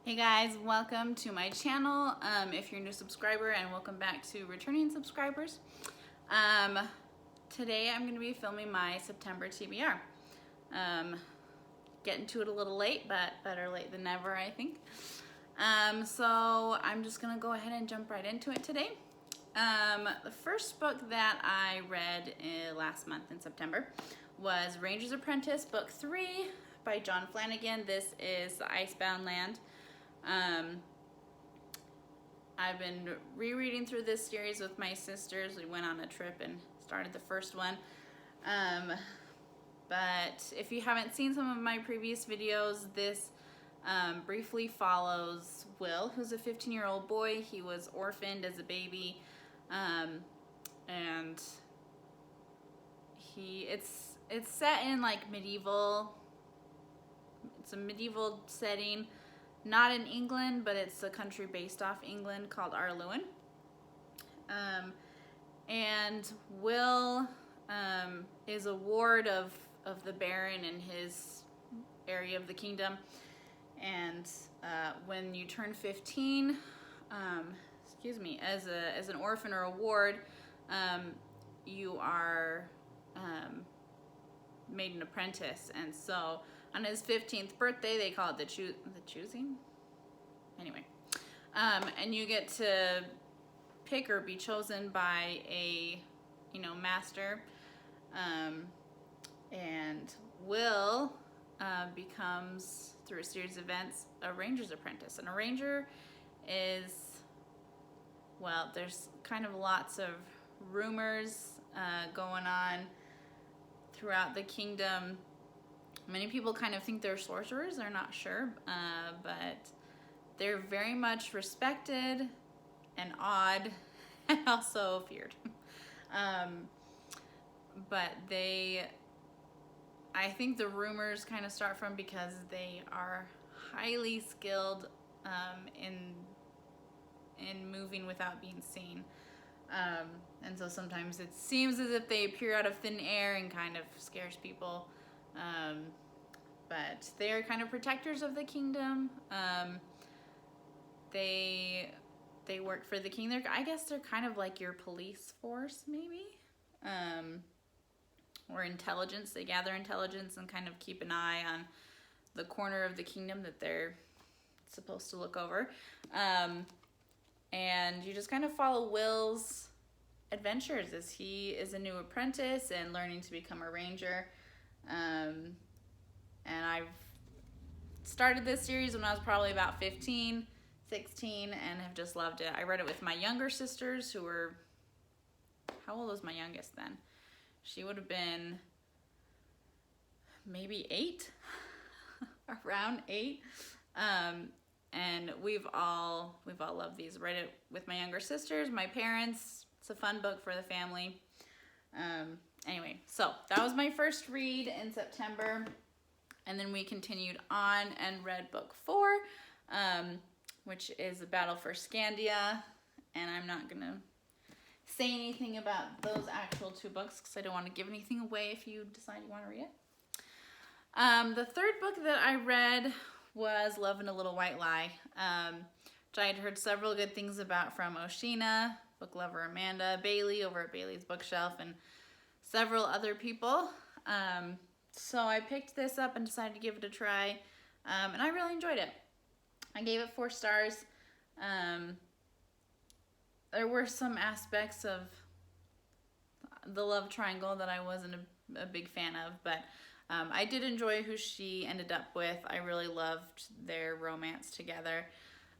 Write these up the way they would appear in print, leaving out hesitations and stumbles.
Hey guys, welcome to my channel. If you're a new subscriber, and welcome back to returning subscribers. Today I'm going to be filming my September TBR. Getting to it a little late, but better late than never, I think. So I'm just going to go ahead and jump right into it today. The first book that I read last month in September was Ranger's Apprentice, Book 3 by John Flanagan. This is The Icebound Land. I've been rereading through this series with my sisters. We went on a trip and started the first one. But if you haven't seen some of my previous videos, this briefly follows Will, who's a 15-year-old boy. He was orphaned as a baby, and it's set in like medieval. It's a medieval setting. Not in England, but it's a country based off England called Arluin. And Will is a ward of the Baron in his area of the kingdom. And when you turn 15, as an orphan or a ward, you are made an apprentice. And so on his 15th birthday, they call it the choosing. Anyway, and you get to pick or be chosen by a, master. And Will becomes, through a series of events, a ranger's apprentice. And a ranger is, well, there's kind of lots of rumors going on throughout the kingdom. Many people kind of think they're sorcerers. They're not sure, but they're very much respected and awed and also feared. But I think the rumors kind of start from because they are highly skilled in moving without being seen. And so sometimes it seems as if they appear out of thin air and kind of scares people. But they are kind of protectors of the kingdom. They work for the king. I guess they're kind of like your police force, maybe, or intelligence. They gather intelligence and kind of keep an eye on the corner of the kingdom that they're supposed to look over. And you just kind of follow Will's adventures as he is a new apprentice and learning to become a ranger. And I've started this series when I was probably about 15, 16, and have just loved it. I read it with my younger sisters who were, how old was my youngest then? She would have been maybe 8, around 8. And we've all loved these. Read it with my younger sisters, my parents. It's a fun book for the family. Anyway, so that was my first read in September. And then we continued on and read book 4, which is A Battle for Scandia. And I'm not going to say anything about those actual 2 books because I don't want to give anything away if you decide you want to read it. The third book that I read was Love and a Little White Lie, which I had heard several good things about from Oshina, book lover Amanda, Bailey over at Bailey's Bookshelf, and several other people. So I picked this up and decided to give it a try, and I really enjoyed it. I gave it 4 stars. There were some aspects of the love triangle that I wasn't a big fan of, but I did enjoy who she ended up with. I really loved their romance together.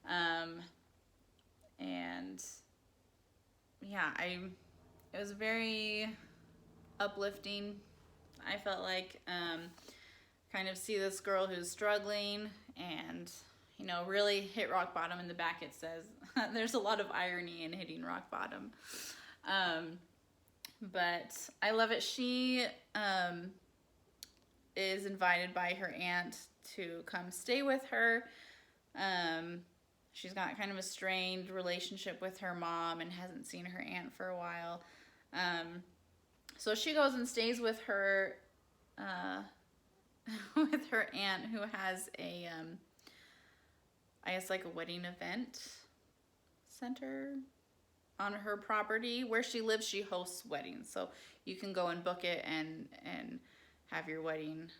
And yeah, it was very uplifting. I felt like kind of see this girl who's struggling and really hit rock bottom. In the back it says there's a lot of irony in hitting rock bottom. But I love it. She is invited by her aunt to come stay with her. She's got kind of a strained relationship with her mom and hasn't seen her aunt for a while. So she goes and stays with her with her aunt, who has a I guess like a wedding event center on her property. Where she lives, she hosts weddings, so you can go and book it and have your wedding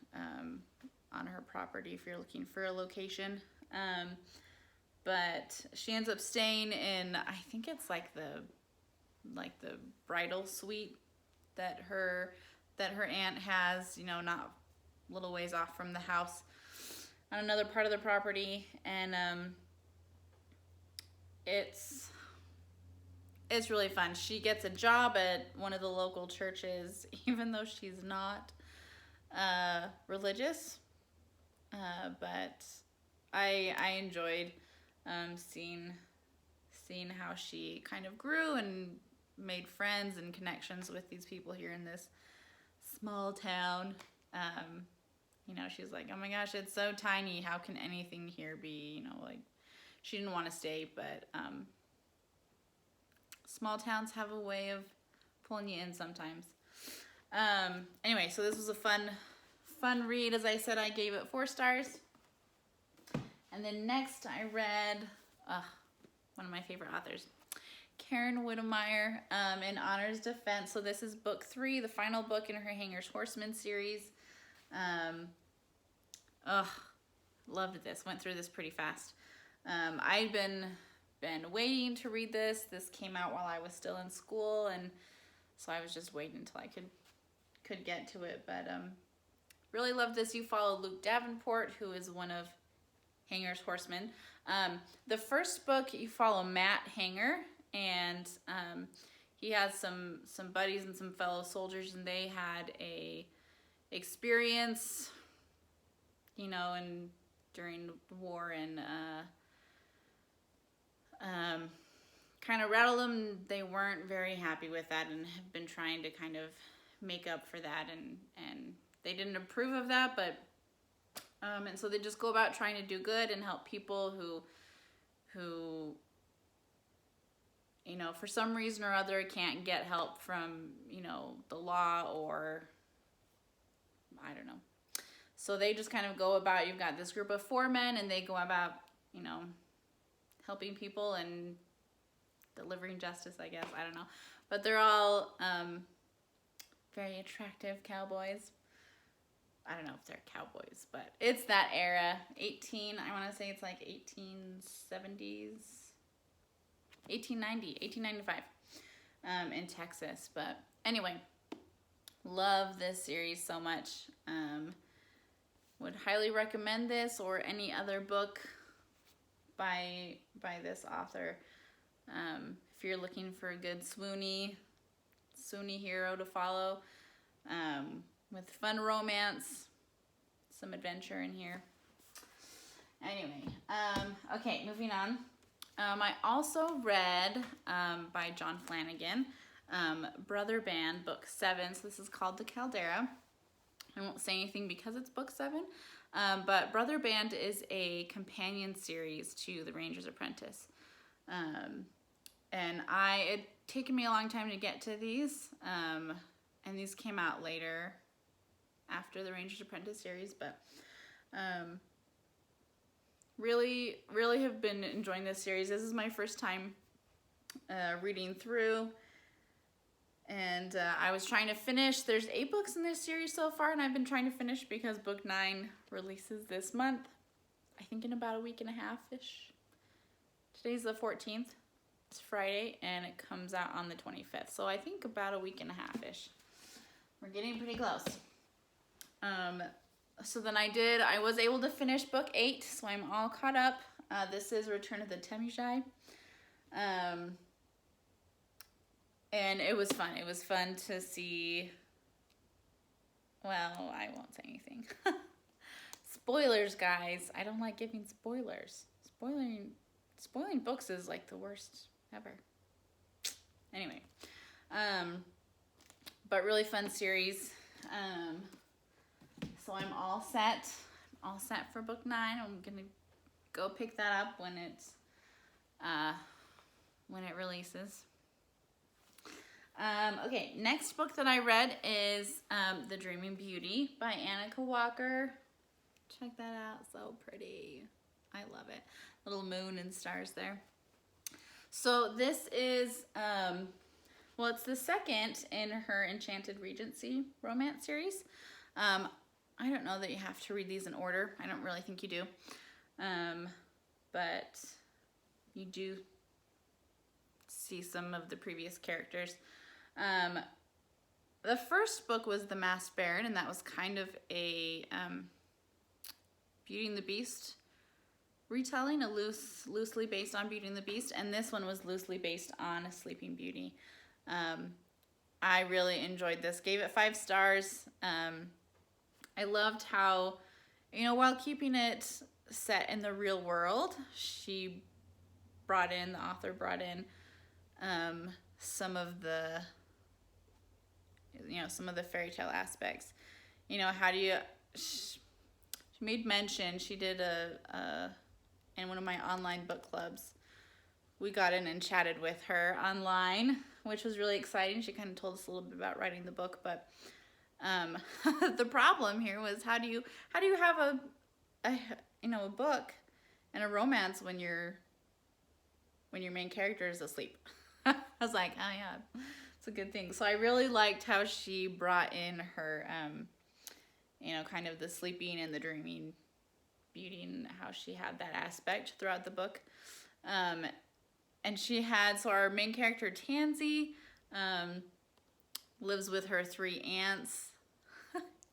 on her property if you're looking for a location. But she ends up staying in, I think it's like the bridal suite that her aunt has, you know, not little ways off from the house on another part of the property. And it's really fun. She gets a job at one of the local churches, even though she's not religious. But I enjoyed seeing how she kind of grew and made friends and connections with these people here in this small town. You know, she's like, oh my gosh, it's so tiny. How can anything here be, you know, like, she didn't want to stay, but small towns have a way of pulling you in sometimes. Anyway, so this was a fun read. As I said, I gave it 4 stars. And then next I read one of my favorite authors, Karen Witemeyer, in Honor's Defense. So this is book 3, the final book in her Hanger's Horseman series. Loved this. Went through this pretty fast. I'd been waiting to read this. This came out while I was still in school, and so I was just waiting until I could get to it. But really loved this. You follow Luke Davenport, who is one of Hanger's Horsemen. The first book, you follow Matt Hanger, and he has some buddies and some fellow soldiers, and they had a experience, you know, and during the war, and kind of rattled them. They weren't very happy with that and have been trying to kind of make up for that, and they didn't approve of that, but and so they just go about trying to do good and help people who you know, for some reason or other can't get help from, you know, the law, or I don't know. So they just kind of go about, you've got this group of 4 men, and they go about, you know, helping people and delivering justice, I guess. I don't know. But they're all very attractive cowboys. I don't know if they're cowboys, but it's that era. I want to say it's like 1870s, 1890, 1895 in Texas. But anyway, love this series so much. Would highly recommend this or any other book by this author. If you're looking for a good swoony hero to follow, with fun romance, some adventure in here. Anyway, okay, moving on. I also read by John Flanagan, Brother Band, book 7. So this is called The Caldera. I won't say anything because it's book 7, but Brother Band is a companion series to The Ranger's Apprentice. And it taken me a long time to get to these, and these came out later after the Ranger's Apprentice series, but really have been enjoying this series. This is my first time reading through, and I was trying to finish. There's 8 books in this series so far, and I've been trying to finish because book 9 releases this month, I think in about a week and a half-ish. Today's the 14th. It's Friday, and it comes out on the 25th, so I think about a week and a half-ish. We're getting pretty close. So then I was able to finish book 8, so I'm all caught up. This is Return of the Temujai. And it was fun. It was fun to see, well, I won't say anything. Spoilers, guys. I don't like giving spoilers. Spoiling books is like the worst ever. Anyway, but really fun series. So I'm all set for book 9. I'm gonna go pick that up when it releases. Okay, next book that I read is The Dreaming Beauty by Annika Walker. Check that out, so pretty. I love it. Little moon and stars there. So this is, well, it's the second in her Enchanted Regency romance series. I don't know that you have to read these in order. I don't really think you do. But you do see some of the previous characters. The first book was The Masked Baron, and that was kind of a Beauty and the Beast retelling, loosely based on Beauty and the Beast, and this one was loosely based on Sleeping Beauty. I really enjoyed this. Gave it 5 stars. I loved how, while keeping it set in the real world, the author brought in some of the fairy tale aspects. How do you, she made mention, she did in one of my online book clubs, we got in and chatted with her online, which was really exciting. She kind of told us a little bit about writing the book, but the problem here was how do you have a book and a romance when your main character is asleep? I was like, oh yeah, it's a good thing. So I really liked how she brought in her, kind of the sleeping and the dreaming beauty, and how she had that aspect throughout the book. And she had, so our main character, Tansy, lives with her 3 aunts,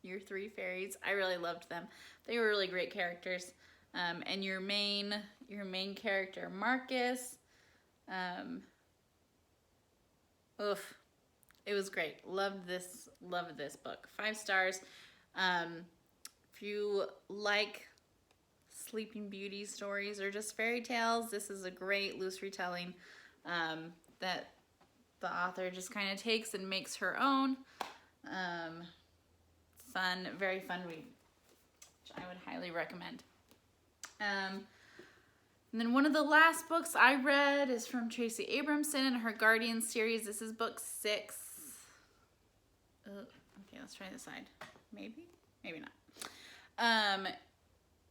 your 3 fairies. I really loved them. They were really great characters. And your main character, Marcus, it was great. Loved this book. 5 stars. If you like Sleeping Beauty stories or just fairy tales, this is a great loose retelling that the author just kind of takes and makes her own. Fun, very fun read, which I would highly recommend. And then one of the last books I read is from Tracy Abramson and her Guardian series. This is book 6. Okay, let's try this side. Maybe not.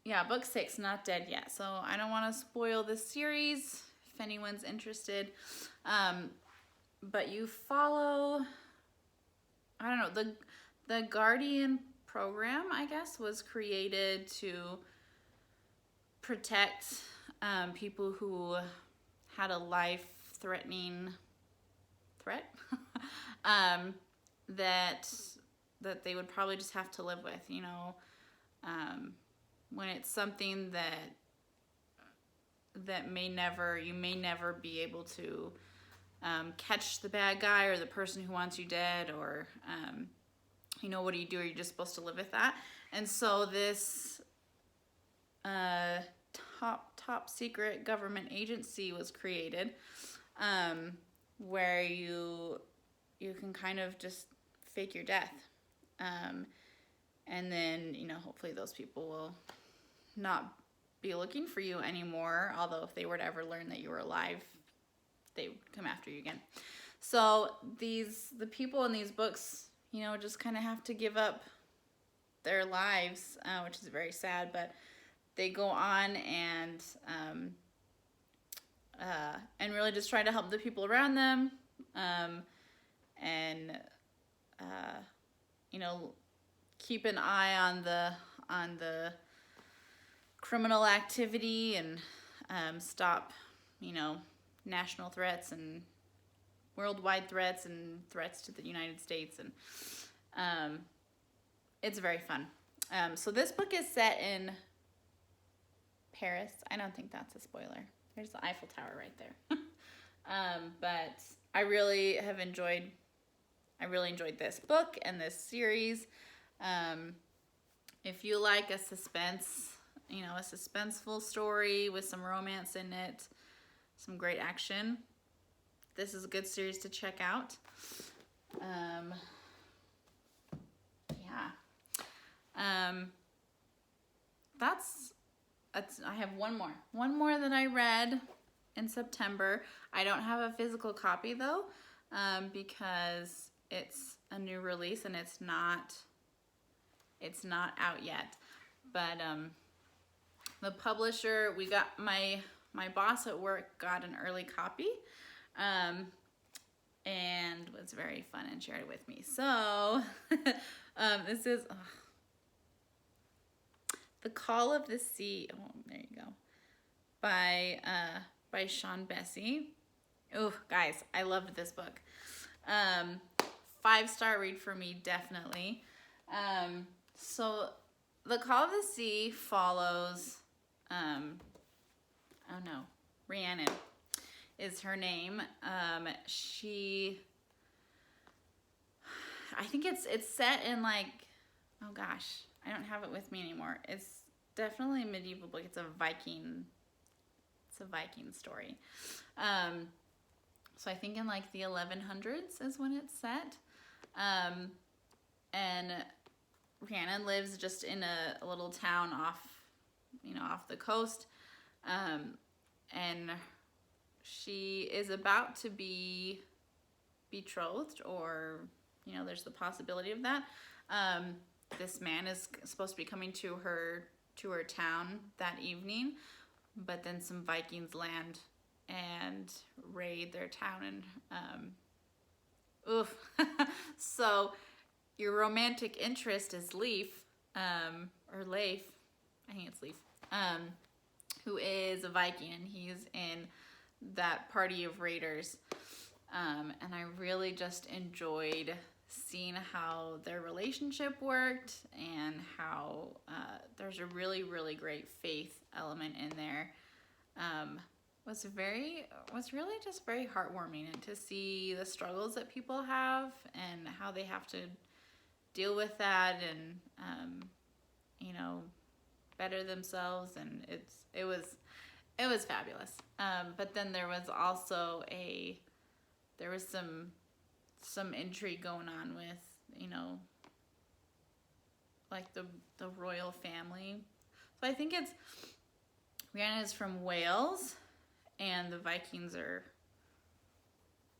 Yeah, book 6, Not Dead Yet. So I don't want to spoil this series if anyone's interested. But you follow, I don't know, the Guardian program, I guess, was created to protect people who had a life-threatening threat that they would probably just have to live with, when it's something that you may never be able to catch the bad guy or the person who wants you dead, or what do you do? Are you just supposed to live with that? And so this top secret government agency was created, where you can kind of just fake your death, and then hopefully those people will not be looking for you anymore. Although if they were to ever learn that you were alive, they would come after you again. So the people in these books, just kind of have to give up their lives, which is very sad, but they go on and really just try to help the people around them, and keep an eye on the criminal activity, and stop national threats and worldwide threats and threats to the United States, and it's very fun. So this book is set in Paris. I don't think that's a spoiler. There's the Eiffel Tower right there. But I really enjoyed this book and this series. If you like a suspenseful story with some romance in it, some great action, this is a good series to check out. I have one more that I read in September. I don't have a physical copy though, because it's a new release and it's not out yet. But The publisher, we got my boss at work got an early copy, and was very fun and shared it with me. So this is The Call of the Sea. Oh, there you go. By Sean Bessie. Oh, guys, I loved this book. 5-star read for me, definitely. So The Call of the Sea follows, oh no, Rhiannon is her name. I think it's set in like, oh gosh, I don't have it with me anymore. It's definitely a medieval book. It's a Viking story. So I think in like the 1100s is when it's set. And Rhiannon lives just in a little town off the coast. And she is about to be betrothed, or, there's the possibility of that. This man is supposed to be coming to her town that evening, but then some Vikings land and raid their town, and so your romantic interest is Leif, or Leif, I think it's Leif, who is a Viking, and he's in that party of raiders, and I really just enjoyed seeing how their relationship worked, and how there's a really, really great faith element in there. Was really just very heartwarming, and to see the struggles that people have and how they have to deal with that, and better themselves, and it was fabulous. But then there was also some intrigue going on with like the royal family. So I think Rhiannon is from Wales, and the Vikings are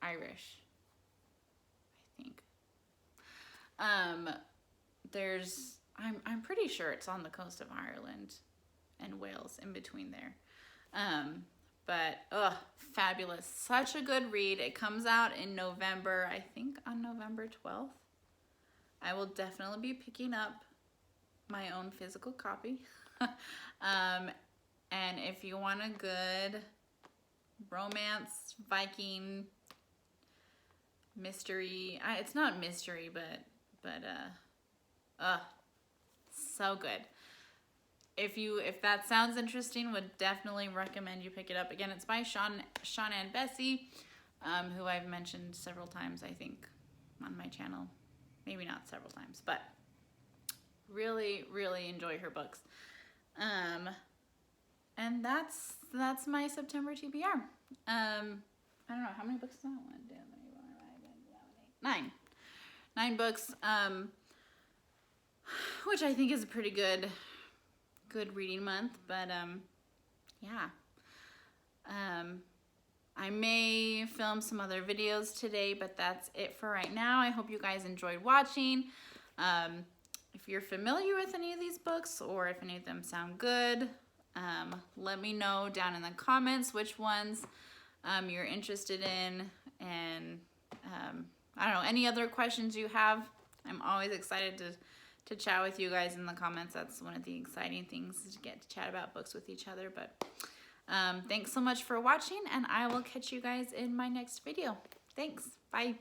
Irish, I think. I'm pretty sure it's on the coast of Ireland and Wales, in between there. But fabulous. Such a good read. It comes out in November, I think on November 12th. I will definitely be picking up my own physical copy. And if you want a good romance, Viking, mystery, it's not mystery, but so good. If that sounds interesting, would definitely recommend you pick it up. Again, it's by Sean and Bessie, who I've mentioned several times, I think, on my channel. Maybe not several times, but really, really enjoy her books. And that's my September TBR. I don't know, how many books is that? 1, 2, 3, 4, 5, 6, 7, 8, 9. 9 books, which I think is a pretty good reading month. But yeah. I may film some other videos today, but that's it for right now. I hope you guys enjoyed watching. If you're familiar with any of these books, or if any of them sound good, let me know down in the comments which ones you're interested in, and I don't know, any other questions you have. I'm always excited to chat with you guys in the comments. That's one of the exciting things, is to get to chat about books with each other. But thanks so much for watching, and I will catch you guys in my next video. Thanks. Bye.